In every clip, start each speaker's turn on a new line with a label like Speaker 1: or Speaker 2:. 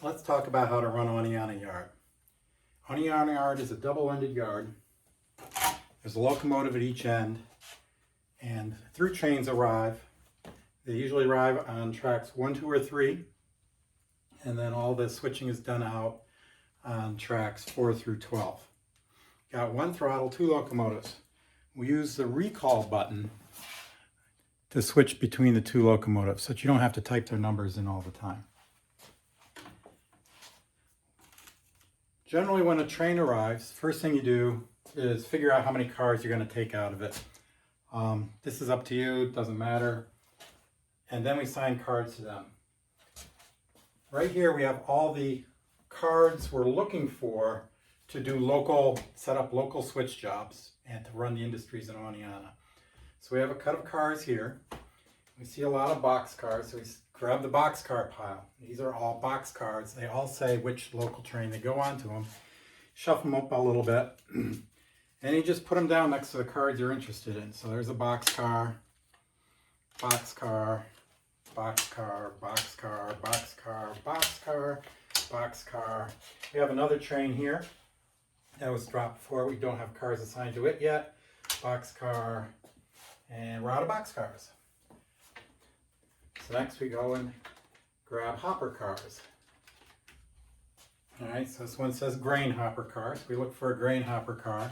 Speaker 1: Let's talk about how to run Oneonta yard. Oneonta yard is a double-ended yard. There's a locomotive at each end, and through trains arrive. They usually arrive on tracks 1, 2, or 3, and then all the switching is done out on tracks 4 through 12. Got one throttle, 2 locomotives. We use the recall button to switch between the 2 locomotives so that you don't have to type their numbers in all the time. Generally, when a train arrives, first thing you do is figure out how many cars you're going to take out of it. This is up to you, it doesn't matter. And then we assign cards to them. Right here we have all the cards we're looking for to do set up local switch jobs and to run the industries in Oneonta. So we have a cut of cars here. We see a lot of box cars, so we grab the box car pile. These are all box cars. They all say which local train they go onto them. Shuffle them up a little bit, and you just put them down next to the cards you're interested in. So there's a box car, box car, box car, box car, box car, box car, box car. We have another train here that was dropped before. We don't have cars assigned to it yet. Box car, and we're out of box cars. So next we go and grab hopper cars. All right, so this one says grain hopper cars. We look for a grain hopper car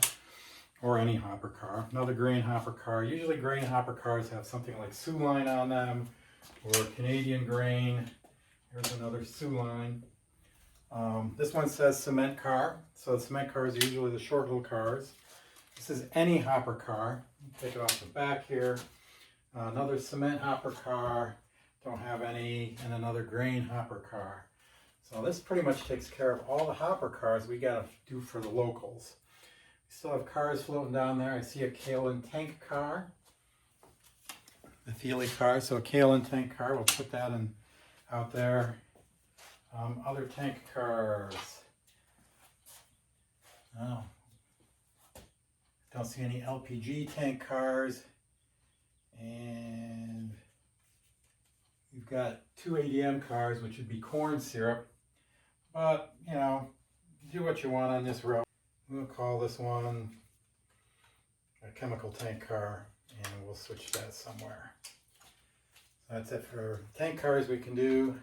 Speaker 1: or any hopper car. Another grain hopper car. Usually grain hopper cars have something like Sioux line on them or Canadian grain. Here's another Sioux line. This one says cement car. So the cement cars are usually the short little cars. This is any hopper car. Take it off the back here. Another cement hopper car. Don't have any, and another grain hopper car. So this pretty much takes care of all the hopper cars we gotta do for the locals. We still have cars floating down there. I see a Kaolin tank car, the Thiele car. So a Kaolin tank car, we'll put that in out there. Other tank cars. Oh, don't see any LPG tank cars, and we've got 2 ADM cars, which would be corn syrup, but you know, do what you want on this road. We'll call this one a chemical tank car, and we'll switch that somewhere. So that's it for tank cars we can do.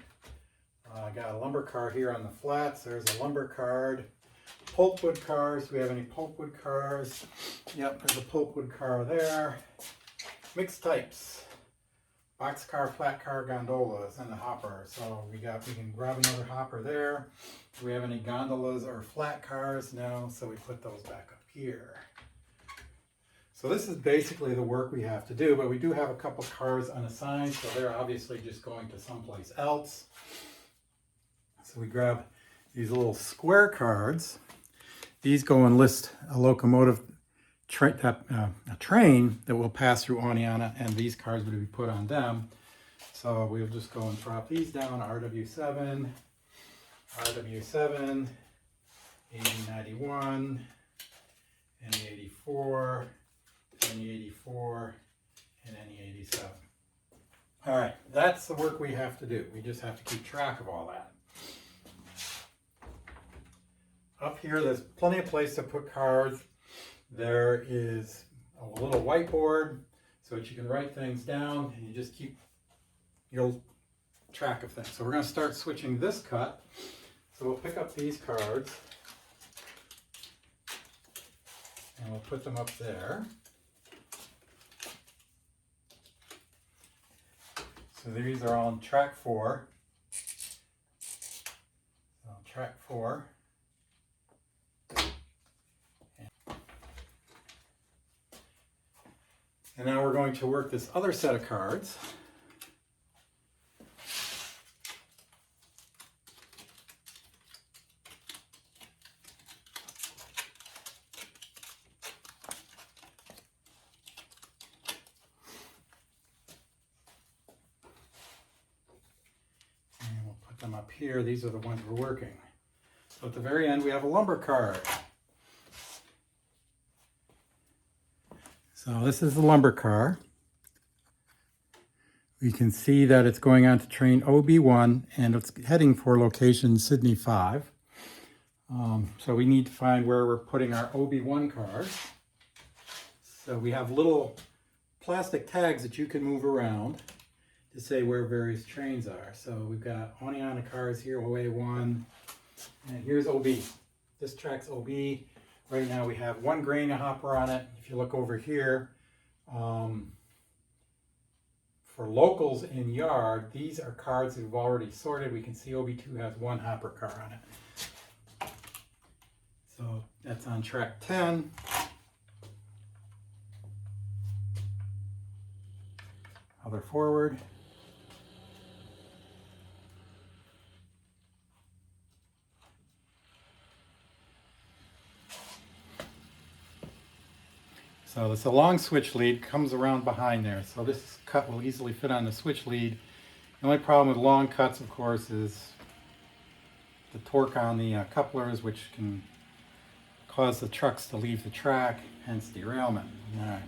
Speaker 1: I got a lumber car here on the flats. There's a lumber card. Pulpwood cars. Do we have any pulpwood cars? Yep, there's a pulpwood car there. Mixed types. Box car, flat car, gondolas, and a hopper. So we can grab another hopper there. Do we have any gondolas or flat cars? No, so we put those back up here. So this is basically the work we have to do, but we do have a couple cars unassigned, so they're obviously just going to someplace else. So we grab these little square cards. These go and list a locomotive, a train that will pass through Oneonta, and these cards would be put on them. So we'll just go and drop these down, RW7, RW7, 8091, NE84, NE84, and NE87. All right, that's the work we have to do. We just have to keep track of all that. Up here, there's plenty of place to put cards. There is a little whiteboard so that you can write things down and you just keep your track of things. So we're going to start switching this cut. So we'll pick up these cards and we'll put them up there. So these are on track 4. So track 4. And now we're going to work this other set of cards. And we'll put them up here. These are the ones we're working. So at the very end, we have a lumber card. So this is the lumber car. We can see that it's going on to train OB1 and it's heading for location Sydney 5. So we need to find where we're putting our OB1 cars. So we have little plastic tags that you can move around to say where various trains are. So we've got Oneonta cars here, OA1, and here's OB. This track's OB. Right now we have one grain hopper on it. If you look over here, for locals in yard, these are cars that we've already sorted. We can see OB2 has one hopper car on it. So that's on track 10. Other forward. So it's a long switch lead, comes around behind there. So this cut will easily fit on the switch lead. The only problem with long cuts, of course, is the torque on the couplers, which can cause the trucks to leave the track, hence derailment. All right.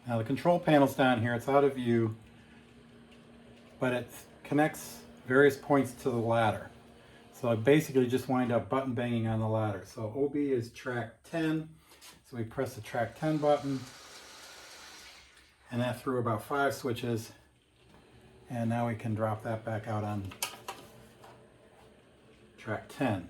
Speaker 1: Now the control panel's down here. It's out of view, but it connects various points to the ladder. So I basically just wind up button banging on the ladder. So OB is track 10. So we press the track 10 button. And that threw about 5 switches. And now we can drop that back out on track 10.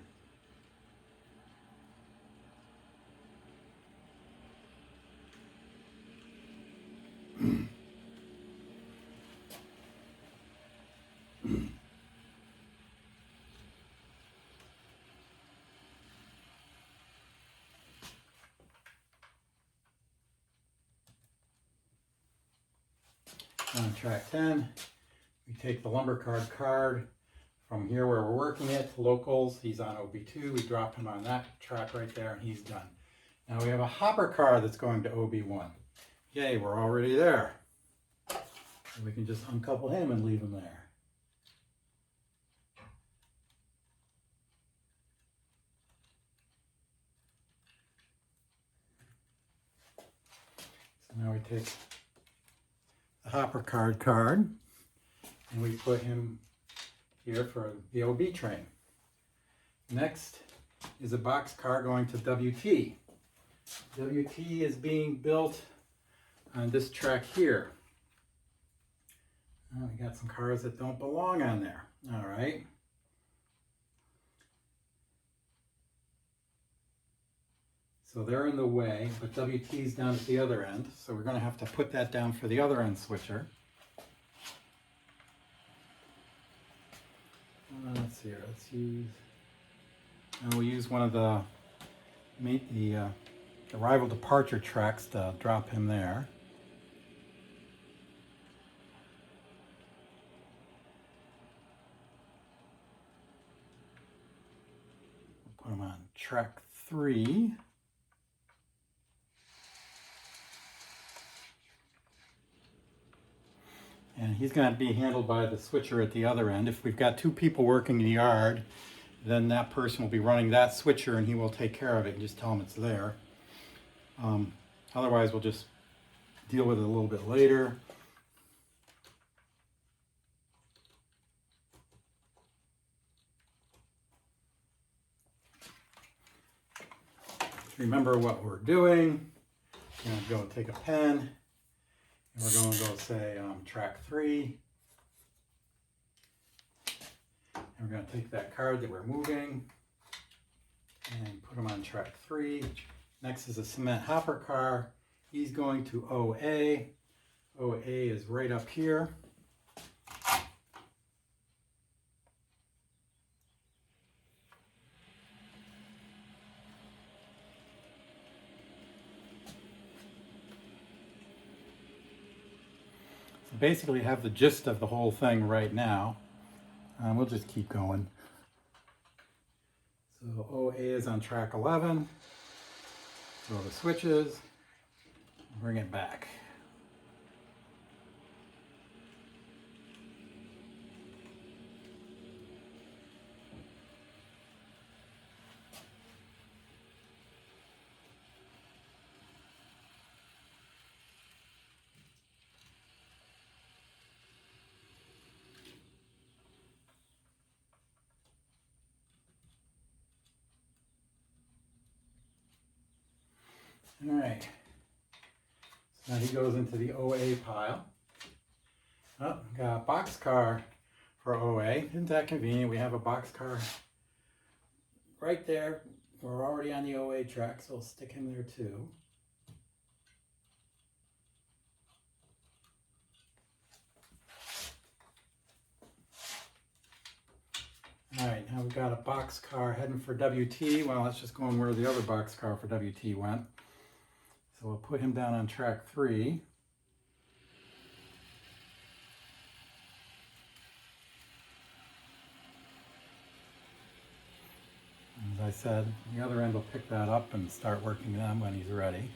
Speaker 1: On track 10, we take the lumber card from here where we're working it to locals. He's on OB2. We drop him on that track right there and he's done. Now we have a hopper car that's going to OB1. Yay, we're already there. So we can just uncouple him and leave him there. So now we take the hopper card and we put him here for the OB train. Next is a box car going to WT. WT is being built on this track here. Oh, we got some cars that don't belong on there. All right. So they're in the way, but WT's down at the other end. So we're going to have to put that down for the other end switcher. Let's see here. Let's use, and we'll use one of the arrival departure tracks to drop him there. We'll put him on track 3. And he's going to be handled by the switcher at the other end. If we've got 2 people working the yard, then that person will be running that switcher and he will take care of it and just tell him it's there. Otherwise, we'll just deal with it a little bit later. Remember what we're doing. We're going to go take a pen. And we're going to go say track 3. And we're going to take that card that we're moving and put him on track 3. Next is a cement hopper car. He's going to OA. OA is right up here. Basically have the gist of the whole thing right now. We'll just keep going. So OA is on track 11. Throw the switches, bring it back. Now he goes into the OA pile. Oh, got a boxcar for OA. Isn't that convenient? We have a boxcar right there. We're already on the OA track, so we'll stick him there too. All right, now we've got a boxcar heading for WT. Well, that's just going where the other boxcar for WT went. So we'll put him down on track 3. As I said, the other end will pick that up and start working them when he's ready.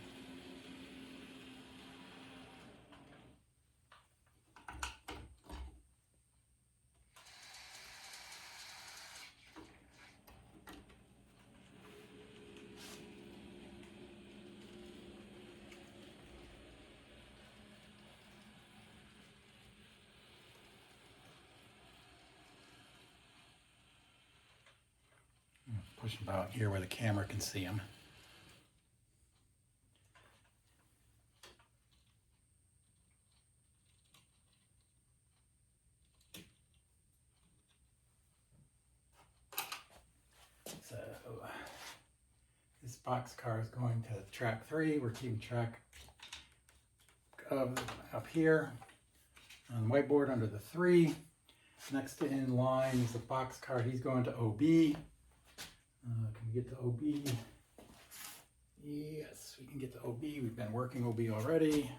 Speaker 1: Push him about here where the camera can see him. So this boxcar is going to track 3. We're keeping track of up here on the whiteboard under the 3. Next in line is the boxcar. He's going to OB. Can we get to OB? Yes, we can get to OB. We've been working OB already.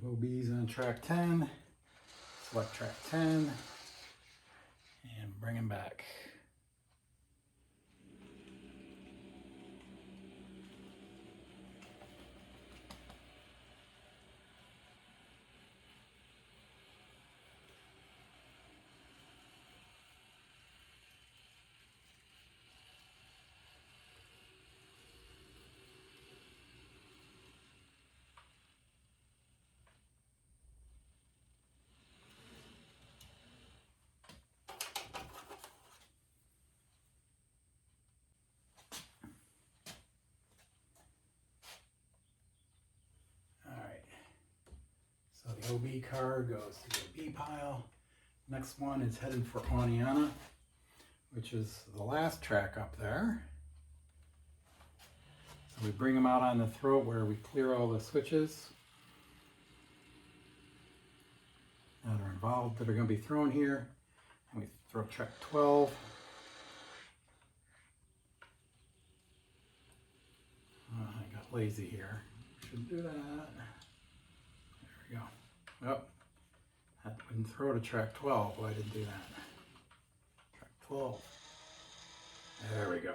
Speaker 1: OB's on track 10. Select track 10 and bring him back. The OB car goes to the B pile. Next one is headed for Oneonta, which is the last track up there. So we bring them out on the throat where we clear all the switches that are involved, that are going to be thrown here. And we throw track 12. I got lazy here. Shouldn't do that. There we go. Oh, I wouldn't throw to track 12. Why didn't do that? Track 12. There we go.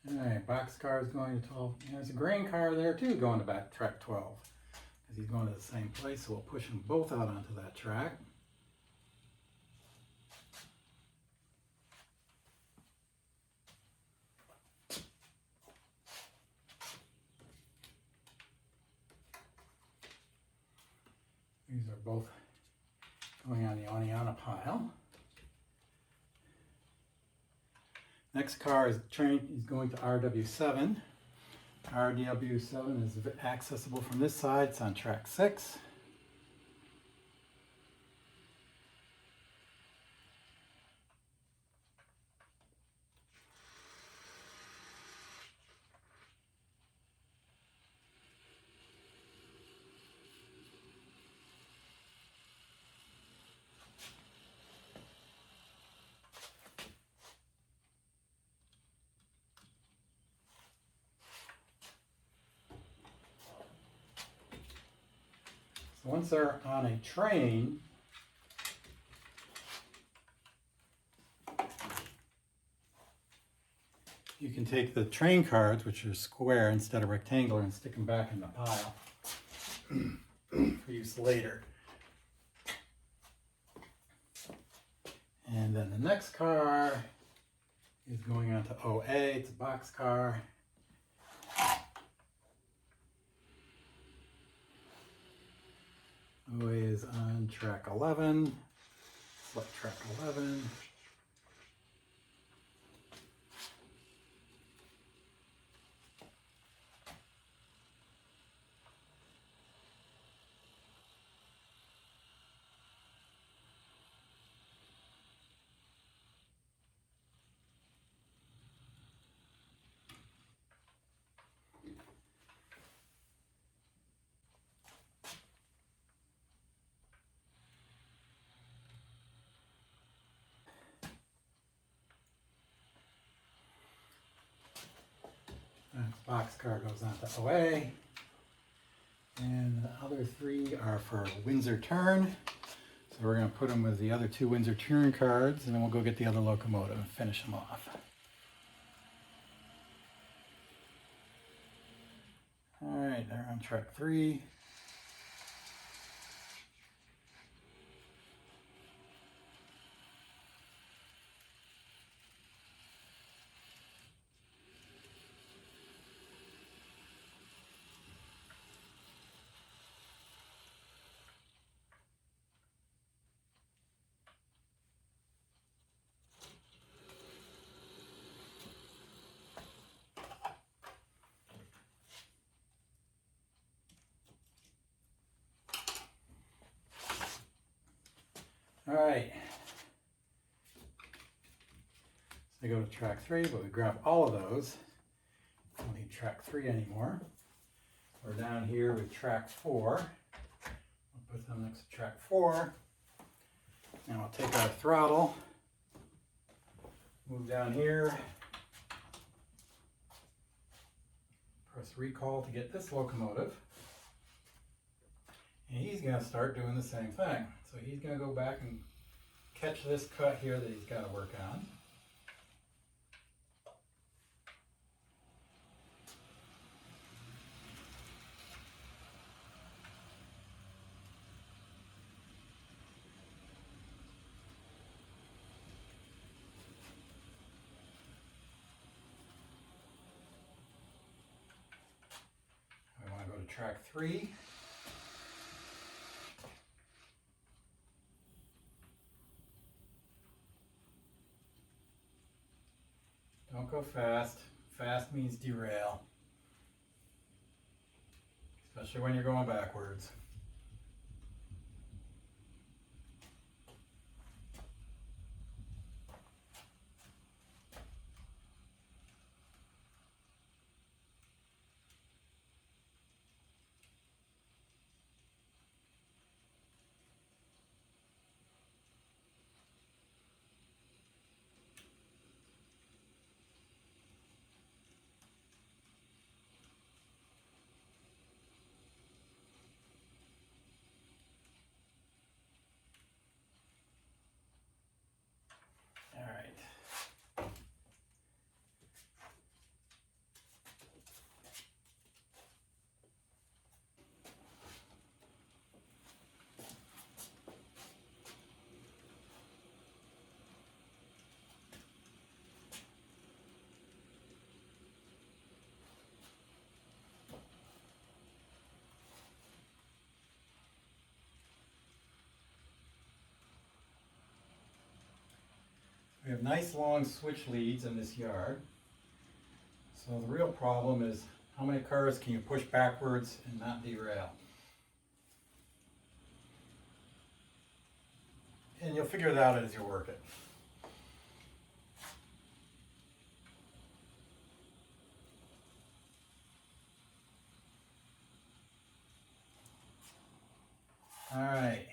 Speaker 1: All right, boxcar is going to 12. And there's a grain car there too going to back track 12 because he's going to the same place. So we'll push them both out onto that track. These are both going on the Oneonta pile. Next car is going to RW7. RW7 is accessible from this side. It's on track 6. So once they're on a train, you can take the train cards, which are square instead of rectangular, and stick them back in the pile for use later. And then the next car is going on to OA. It's a box car. OA is on track 11. Select track 11. Boxcar goes on to OA. And the other three are for Windsor Turn. So we're going to put them with the other two Windsor Turn cards, and then we'll go get the other locomotive and finish them off. Alright, they're on track 3. Alright, so they go to track 3, but we grab all of those. We don't need track 3 anymore. We're down here with track 4. We'll put them next to track 4. Now we'll take our throttle, move down here, press recall to get this locomotive. And he's going to start doing the same thing. So he's going to go back and catch this cut here that he's got to work on. I want to go to track 3. Don't go fast. Fast means derail. Especially when you're going backwards. We have nice long switch leads in this yard. So the real problem is how many cars can you push backwards and not derail? And you'll figure that out as you work it. All right.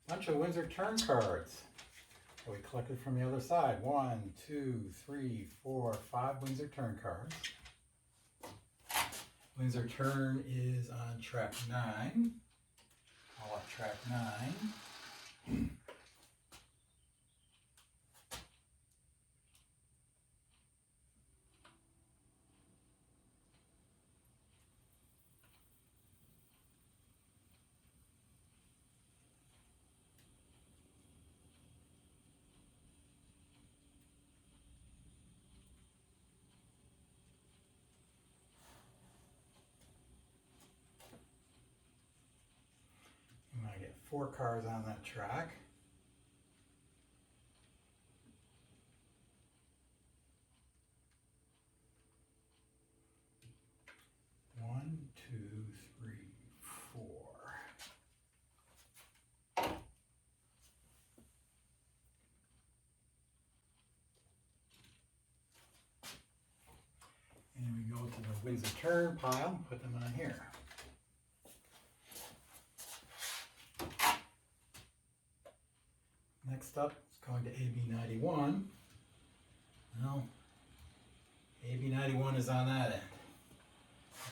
Speaker 1: Bunch of Windsor Turn cards that we collected from the other side. 1, 2, 3, 4, 5 Windsor Turn cards. Windsor Turn is on track 9. Call it track 9. 4 cars on that track. One, two, three, 4. And we go to the Windsor turn pile and put them on here. Next up is going to AB91. Well, AB91 is on that end.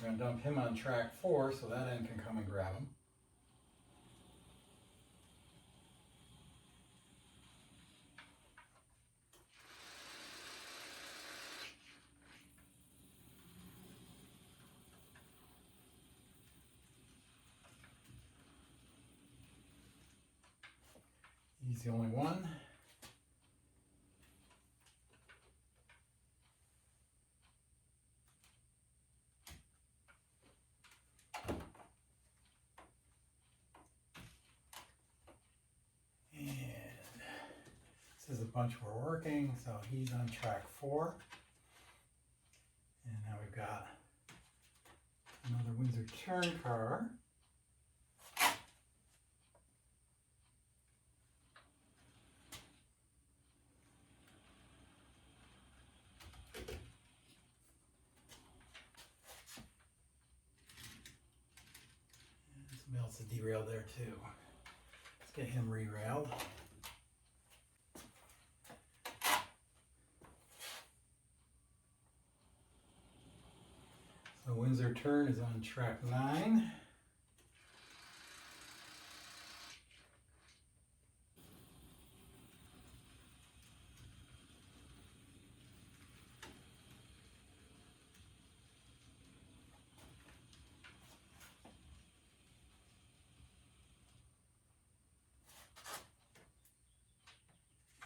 Speaker 1: We're going to dump him on track 4 so that end can come and grab him. He's the only one. And this is a bunch we're working, so he's on track 4. And now we've got another Windsor turn car. Somebody else is derailed there too. Let's get him re-railed. So Windsor turn is on track 9.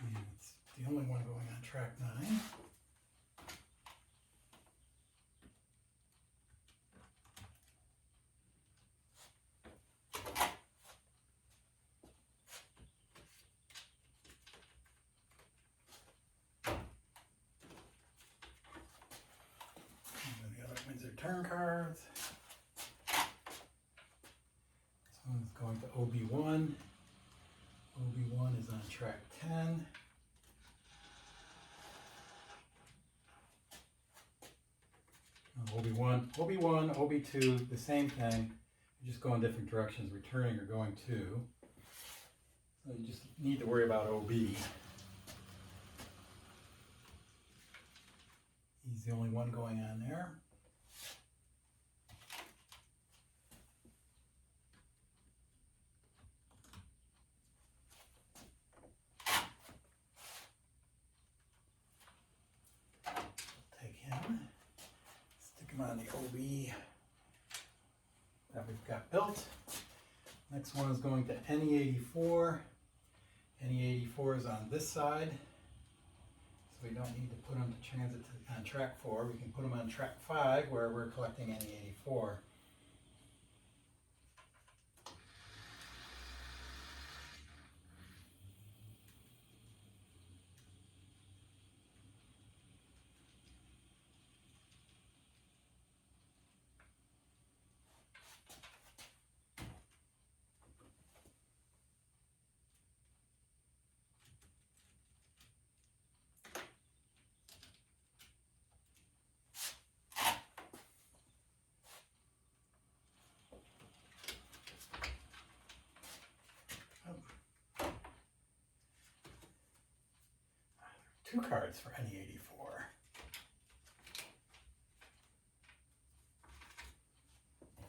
Speaker 1: And it's the only one going on track 9. Turn cards. This one is going to OB1. OB1 is on track 10. OB1, OB2, the same thing. You just go in different directions, returning or going to. So you just need to worry about OB. He's the only one going on there. On the OB that we've got built. Next one is going to NE84. NE84 is on this side, so we don't need to put them to transit on track 4. We can put them on track 5 where we're collecting NE84. Two cards for NE84.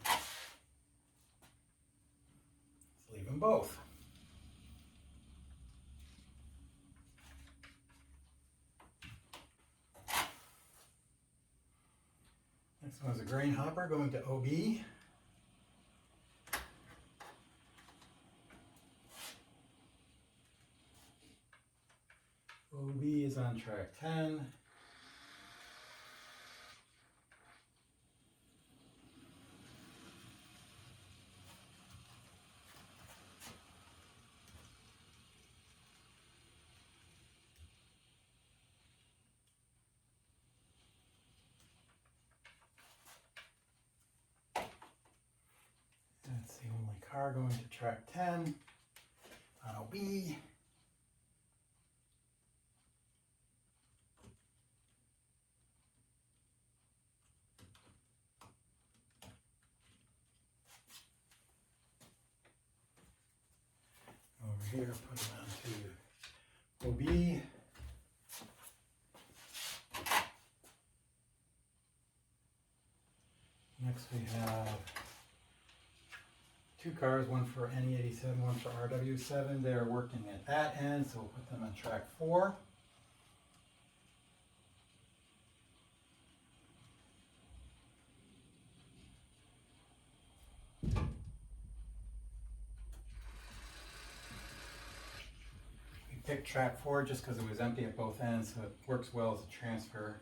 Speaker 1: Let's leave them both. Next one is a grain hopper going to OB. OB is on track 10. car going to track 10 on OB. Over here, put it onto OB. Next we have two cars, one for NE87, one for RW7. They're working at that end, so we'll put them on track 4. We picked track 4 just because it was empty at both ends, so it works well as a transfer.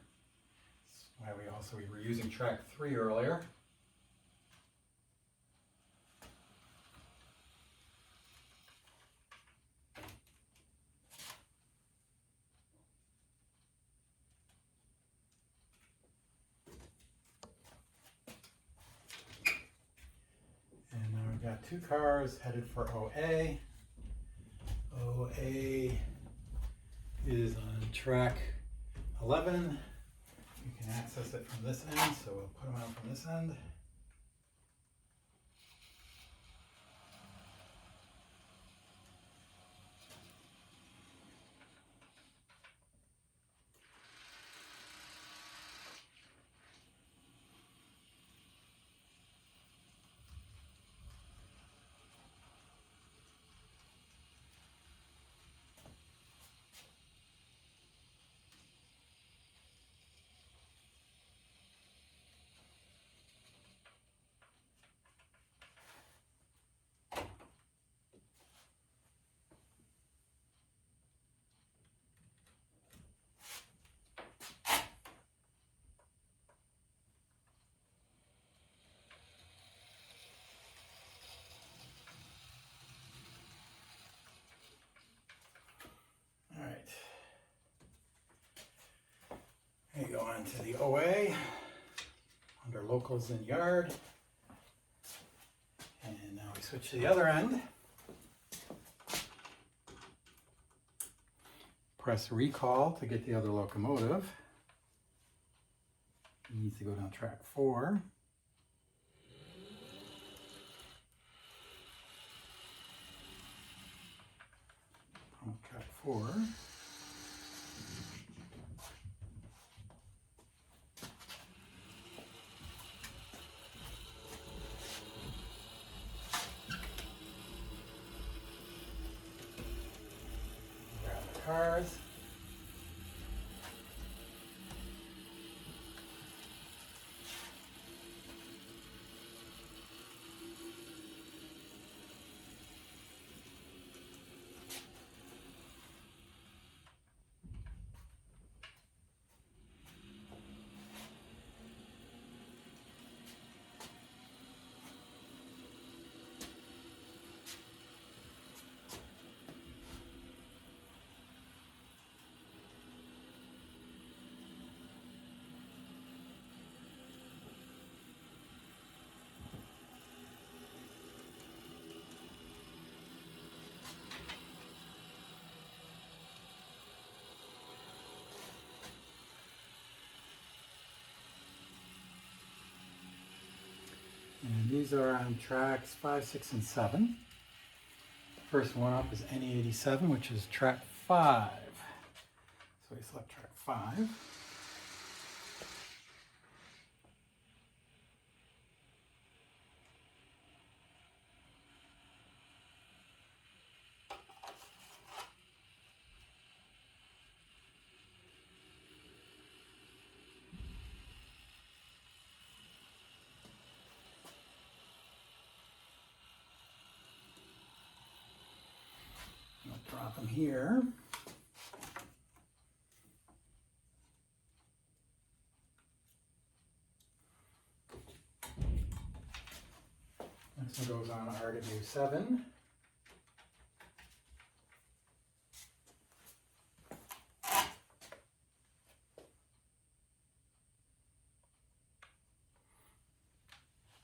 Speaker 1: That's why we were using track 3 earlier. Got two cars headed for OA. OA is on track 11. You can access it from this end, so we'll put them out from this end. We go on to the OA, under locals in yard, and now we switch to the other end. Press recall to get the other locomotive. It needs to go down track 4. On track 4. Cars. And these are on tracks 5, 6, and 7. First one up is NE87, which is track 5. So we select track 5. I'll drop them here. Next one goes on RW7.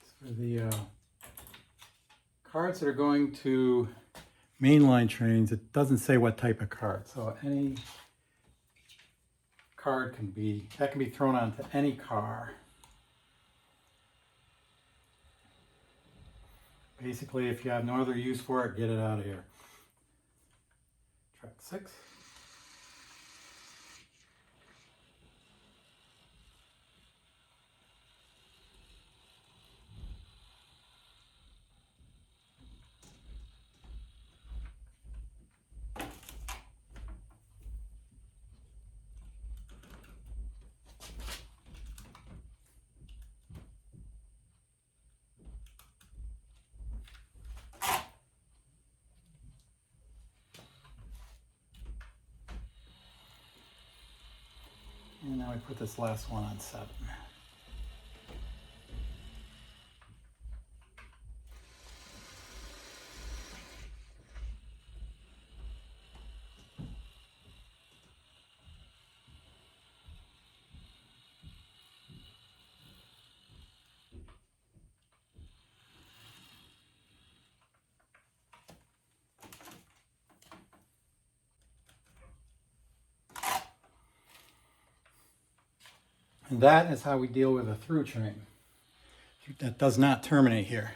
Speaker 1: It's for the cards that are going to mainline trains, it doesn't say what type of card. So any card can be thrown onto any car. Basically, if you have no other use for it, get it out of here. Track 6. And now we put this last one on 7. And that is how we deal with a through train that does not terminate here.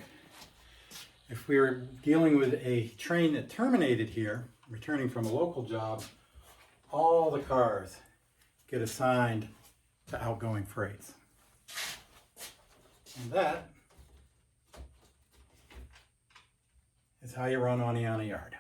Speaker 1: If we were dealing with a train that terminated here, returning from a local job, all the cars get assigned to outgoing freights. And that is how you run Oneonta Yard.